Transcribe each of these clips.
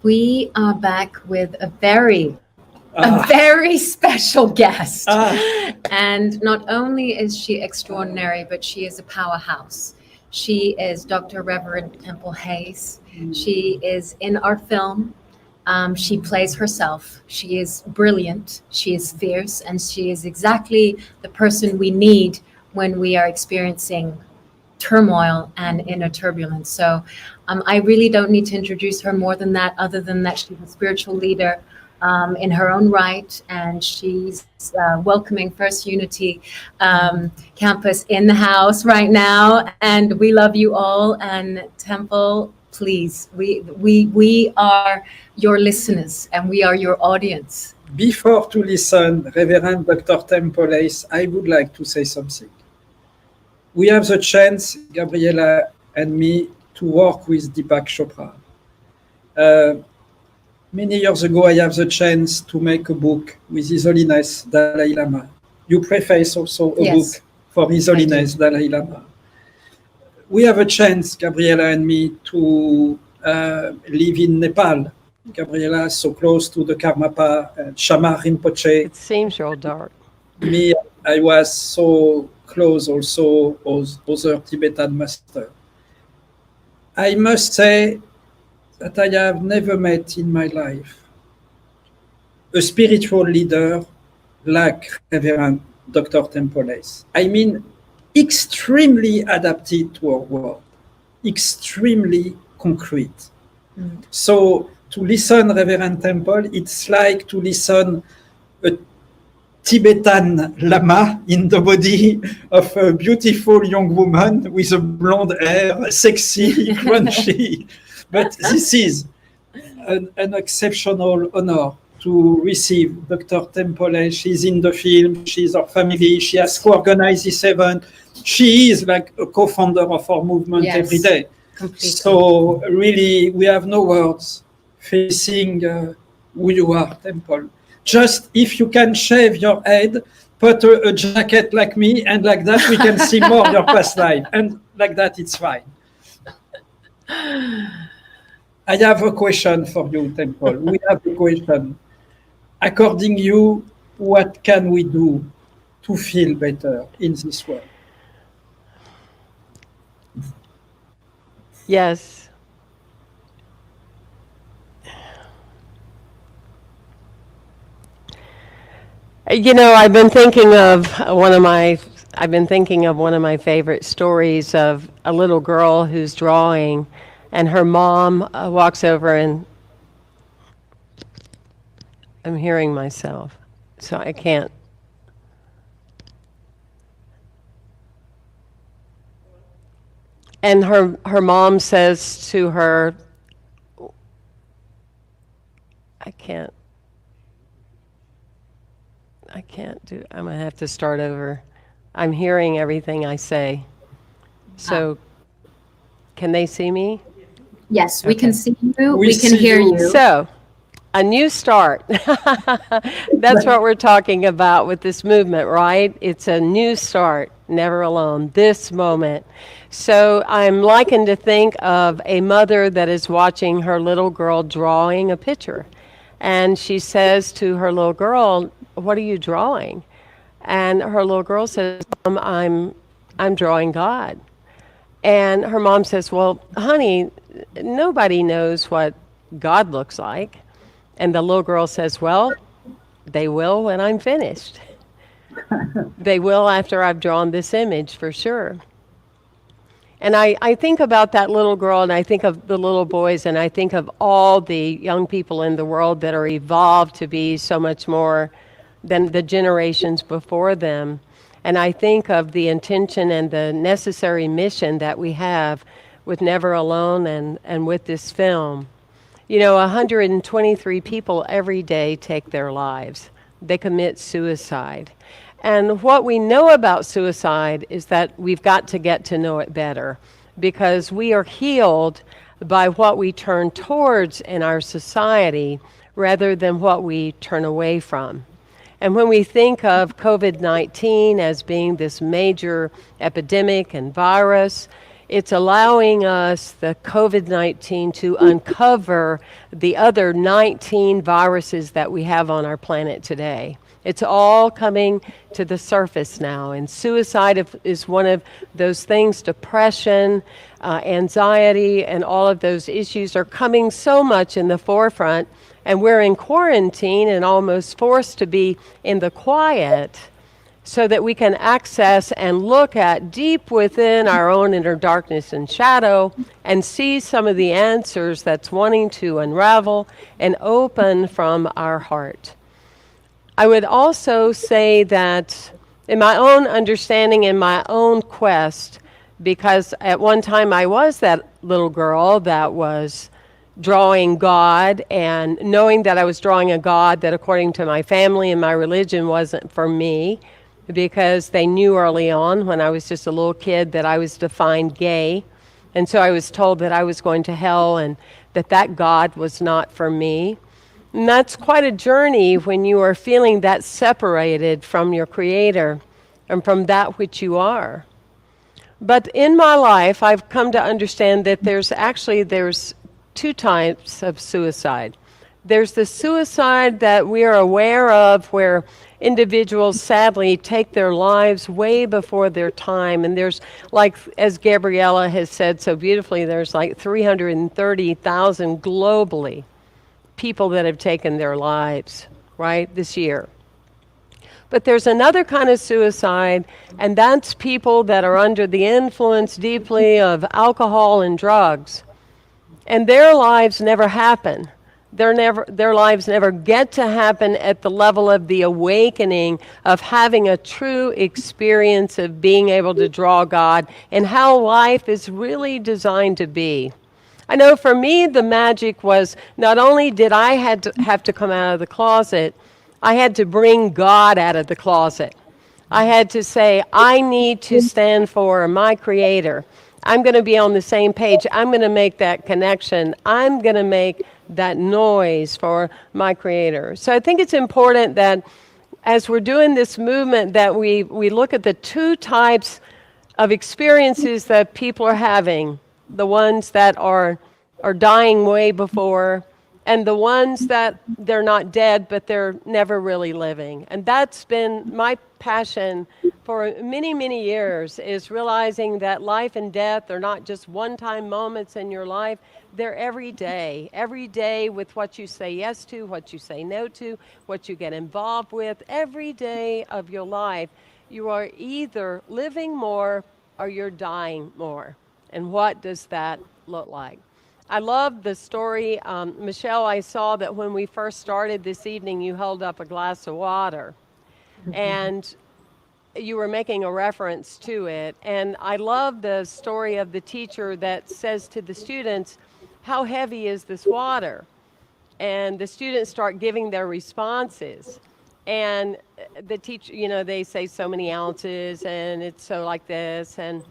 We are back with a Ah, very special guest. ah, And not only is she extraordinary, but she is a powerhouse. She is Dr. Reverend Temple Hayes. She is in our film. She plays herself. She is brilliant. She is fierce. And she is exactly the person we need when we are experiencing turmoil and inner turbulence. So I really don't need to introduce her more than that, other than that she's a spiritual leader in her own right, and she's welcoming First Unity campus in the house right now. And we love you all. And Temple, please, we are your listeners and we are your audience. before to listen, Reverend Dr. Temple Ace, I would like to say something. We have the chance, Gabriela and me, to work with Deepak Chopra. Uh, Many years ago, I have the chance to make a book with His Holiness Dalai Lama. You preface also a book Yes, for His I do. Holiness Dalai Lama. We have a chance, Gabriela and me, to live in Nepal. Gabriela, so close to the Karmapa, Shama Rinpoche. It seems real dark. Me, I was so close also with other Tibetan master. I must say that I have never met in my life a spiritual leader like Reverend Dr. Temple Ace. I mean, extremely adapted to our world, extremely concrete. So to listen Reverend Temple, it's like to listen a Tibetan Lama in the body of a beautiful young woman with a blonde hair, sexy, crunchy. But this is an exceptional honor to receive Dr. Temple. She's in the film, she's our family, she has co-organized this event. She is like a co-founder of our movement every Yes, day. completely. So really, we have no words facing who you are, Temple. Just if you can shave your head, put a jacket like me, and like that we can see more your past life. And like that, it's fine. I have a question for you, Temple. We have a question. According you, what can we do to feel better in this world? Yes. You know, I've been thinking of one of my favorite stories of a little girl who's drawing, and her mom walks over, and I'm hearing myself, so I can't. And her mom says to her, I can't. I'm gonna have to start over. I'm hearing everything I say. So, can they see me? Yes, we can Okay. see you. We We can see hear you. you. So, a new start. That's what we're talking about with this movement, right? It's a new start, never alone, this moment. So, I'm likened to think of a mother that is watching her little girl drawing a picture. And she says to her little girl, "What are you drawing?" And her little girl says, "Mom, I'm drawing God." And her mom says, "Well, honey, nobody knows what God looks like." And the little girl says, "Well, they will when I'm finished. They will after I've drawn this image for sure." And I think about that little girl, and I think of the little boys, and I think of all the young people in the world that are evolved to be so much more than the generations before them. And I think of the intention and the necessary mission that we have with Never Alone and with this film. You know, 123 people every day take their lives. They commit suicide. And what we know about suicide is that we've got to get to know it better because we are healed by what we turn towards in our society rather than what we turn away from. And when we think of COVID-19 as being this major epidemic and virus, It's allowing us, the COVID-19, to uncover the other 19 viruses that we have on our planet today. It's all coming to the surface now, and suicide is one of those things. Depression, anxiety, and all of those issues are coming so much in the forefront, and we're in quarantine and almost forced to be in the quiet so that we can access and look at deep within our own inner darkness and shadow and see some of the answers that's wanting to unravel and open from our heart. I would also say that in my own understanding, in my own quest, because at one time I was that little girl that was drawing God and knowing that I was drawing a God that according to my family and my religion wasn't for me, because they knew early on when I was just a little kid that I was defined gay. And so I was told that I was going to hell and that God was not for me. And that's quite a journey when you are feeling that separated from your Creator and from that which you are. But in my life, I've come to understand that there's two types of suicide. There's the suicide that we are aware of where individuals sadly take their lives way before their time. And there's, like, as Gabriella has said so beautifully, there's like 330,000 globally people that have taken their lives, right, this year. But there's another kind of suicide, and that's people that are under the influence deeply of alcohol and drugs. And their lives never happen. Their lives never get to happen at the level of the awakening of having a true experience of being able to draw God and how life is really designed to be. I know for me, the magic was not only did I have to come out of the closet, I had to bring God out of the closet. I had to say, I need to stand for my Creator. I'm going to be on the same page. I'm going to make that connection. I'm going to make that noise for my Creator. So I think it's important that as we're doing this movement that we look at the two types of experiences that people are having, the ones that are dying way before, and the ones that they're not dead, but they're never really living. And that's been my passion for many, many years, is realizing that life and death are not just one-time moments in your life. They're every day with what you say yes to, what you say no to, what you get involved with. Every day of your life, you are either living more or you're dying more. And what does that look like? I love the story. Michelle, I saw that when we first started this evening, you held up a glass of water. And you were making a reference to it. And I love the story of the teacher that says to the students, how heavy is this water? And the students start giving their responses. And the teacher, they say so many ounces and it's so like this. And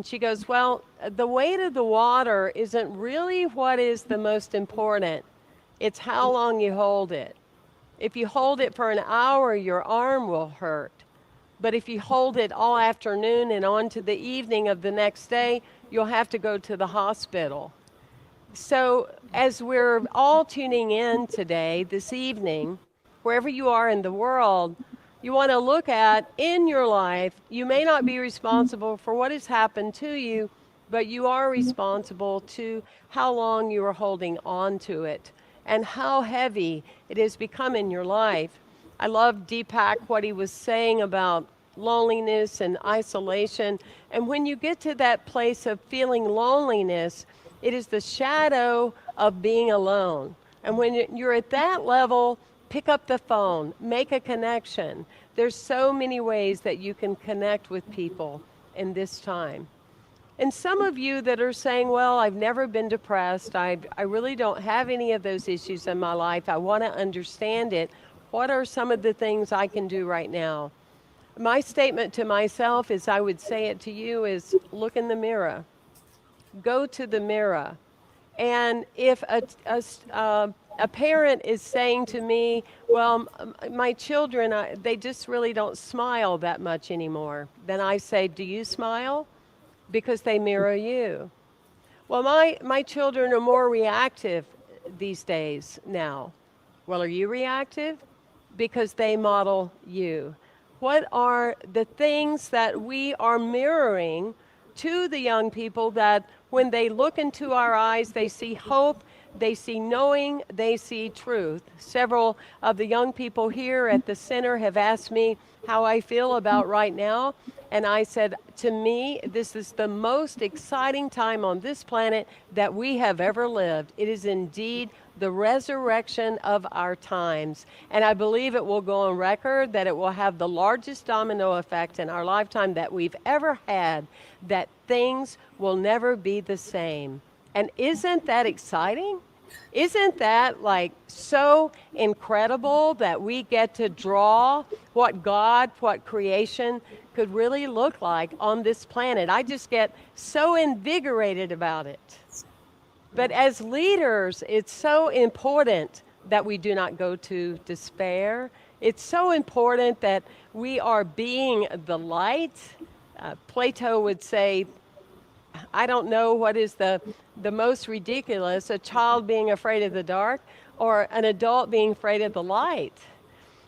she goes, well, the weight of the water isn't really what is the most important. It's how long you hold it. If you hold it for an hour, your arm will hurt. But if you hold it all afternoon and on to the evening of the next day, you'll have to go to the hospital. So as we're all tuning in today, this evening, wherever you are in the world, you want to look at in your life, you may not be responsible for what has happened to you, but you are responsible to how long you are holding on to it and how heavy it has become in your life. I love Deepak, what he was saying about loneliness and isolation. And when you get to that place of feeling loneliness, it is the shadow of being alone. And when you're at that level, pick up the phone, make a connection. There's so many ways that you can connect with people in this time. And some of you that are saying, well, I've never been depressed. I really don't have any of those issues in my life. I want to understand it. What are some of the things I can do right now? My statement to myself is, I would say it to you, is look in the mirror. Go to the mirror. And if a parent is saying to me, well, my children, they just really don't smile that much anymore, then I say, do you smile? because they mirror you. Well, my children are more reactive these days now. Well, are you reactive? Because they model you. What are the things that we are mirroring to the young people that when they look into our eyes, they see hope, they see knowing, they see truth? Several of the young people here at the center have asked me how I feel about right now. And I said, to me, this is the most exciting time on this planet that we have ever lived. It is indeed the resurrection of our times. And I believe it will go on record that it will have the largest domino effect in our lifetime that we've ever had, that things will never be the same. And isn't that exciting? Isn't that like so incredible that we get to draw what God, what creation could really look like on this planet? I just get so invigorated about it. But as leaders, it's so important that we do not go to despair. It's so important that we are being the light. Plato would say, I don't know what is the most ridiculous, a child being afraid of the dark or an adult being afraid of the light.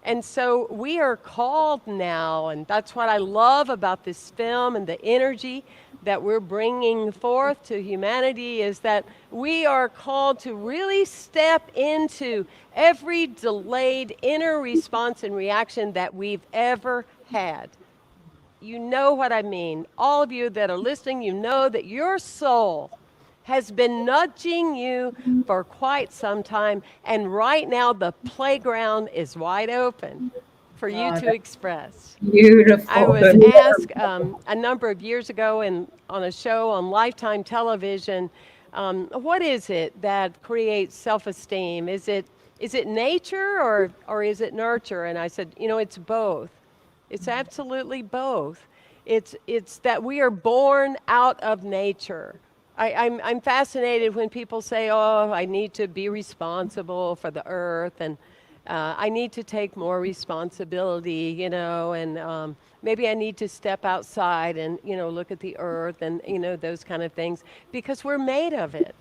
And so we are called now, and that's what I love about this film and the energy that we're bringing forth to humanity, is that we are called to really step into every delayed inner response and reaction that we've ever had. You know what I mean. All of you that are listening, you know that your soul has been nudging you for quite some time, and right now the playground is wide open for you to express. Beautiful. I was asked a number of years ago on a show on Lifetime television, what is it that creates self-esteem? Is it nature or is it nurture? And I said, it's both. It's absolutely both. It's that we are born out of nature. I'm fascinated when people say, oh, I need to be responsible for the earth, and I need to take more responsibility, and maybe I need to step outside and, look at the earth and, those kind of things, because we're made of it.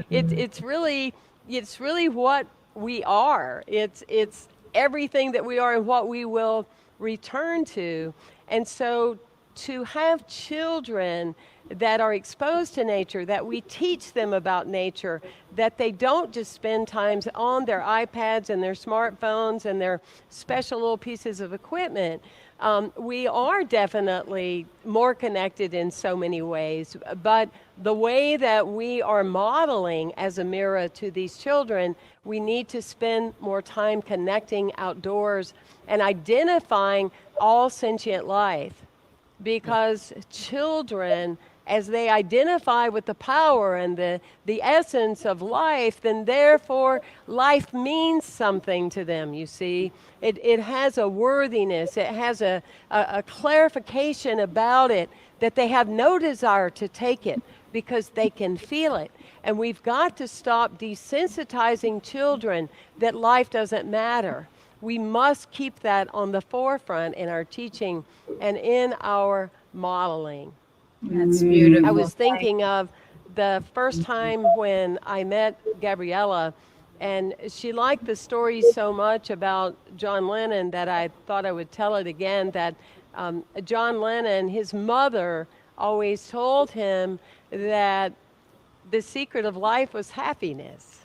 It's really what we are. It's everything that we are and what we will return to. And so to have children that are exposed to nature, that we teach them about nature, that they don't just spend times on their iPads and their smartphones and their special little pieces of equipment. We are definitely more connected in so many ways, but the way that we are modeling as a mirror to these children, we need to spend more time connecting outdoors and identifying all sentient life, because children, as they identify with the power and the essence of life, then therefore life means something to them, you see. It has a worthiness, it has a clarification about it, that they have no desire to take it because they can feel it. And we've got to stop desensitizing children that life doesn't matter. We must keep that on the forefront in our teaching and in our modeling. That's beautiful. I was thinking of the first time when I met Gabriella, and she liked the story so much about John Lennon that I thought I would tell it again, that John Lennon, his mother always told him that the secret of life was happiness.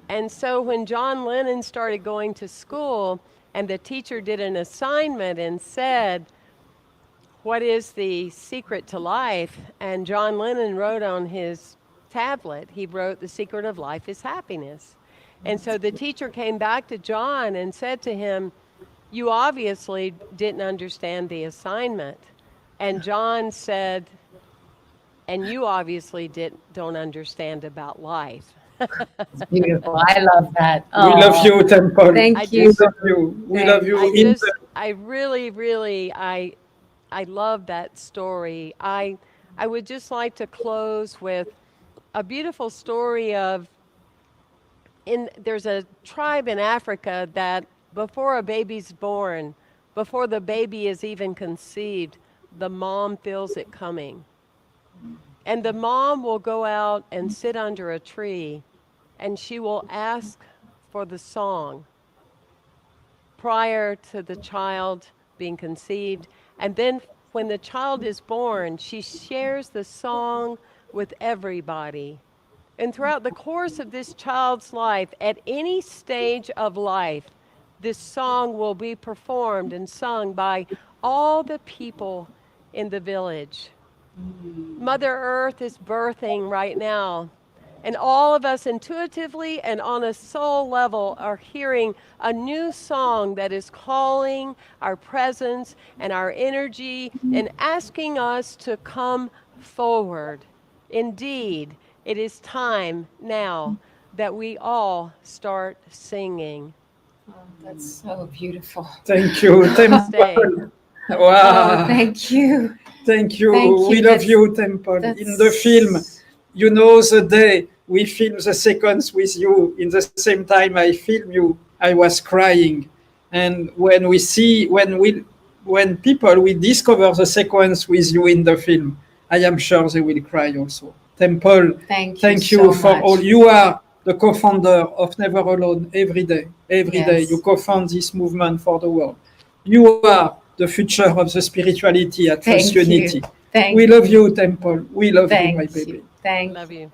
And so when John Lennon started going to school and the teacher did an assignment and said, what is the secret to life? And John Lennon wrote on his tablet, he wrote, the secret of life is happiness. And so the teacher came back to John and said to him, you obviously didn't understand the assignment. And John said, and you obviously don't understand about life. It's beautiful. I love that. We love you, Temple. Thank We you. love you. We love you. I really, I love that story. I would just like to close with a beautiful story of, there's a tribe in Africa that before a baby's born, before the baby is even conceived, the mom feels it coming. And the mom will go out and sit under a tree and she will ask for the song prior to the child being conceived. And then when the child is born, she shares the song with everybody. And throughout the course of this child's life, at any stage of life, this song will be performed and sung by all the people in the village. Mother Earth is birthing right now, and all of us intuitively and on a soul level are hearing a new song that is calling our presence and our energy and asking us to come forward. Indeed, it is time now that we all start singing. Oh, that's so beautiful. Thank you, Namaste. Temple. Oh, Wow. thank you. Thank you. Thank you. We love you, Temple. That's- In the film, you know, the day we filmed the sequence with you, in the same time I filmed you, I was crying. And when people will discover the sequence with you in the film, I am sure they will cry also. Temple, Thank you so for much. all. You are the co-founder of Never Alone every day. Every day Yes. you co-found this movement for the world. You are the future of the spirituality at Thank First you. Unity. Thank We love you, Temple. We love you, my Thank baby. you. Thank Love you.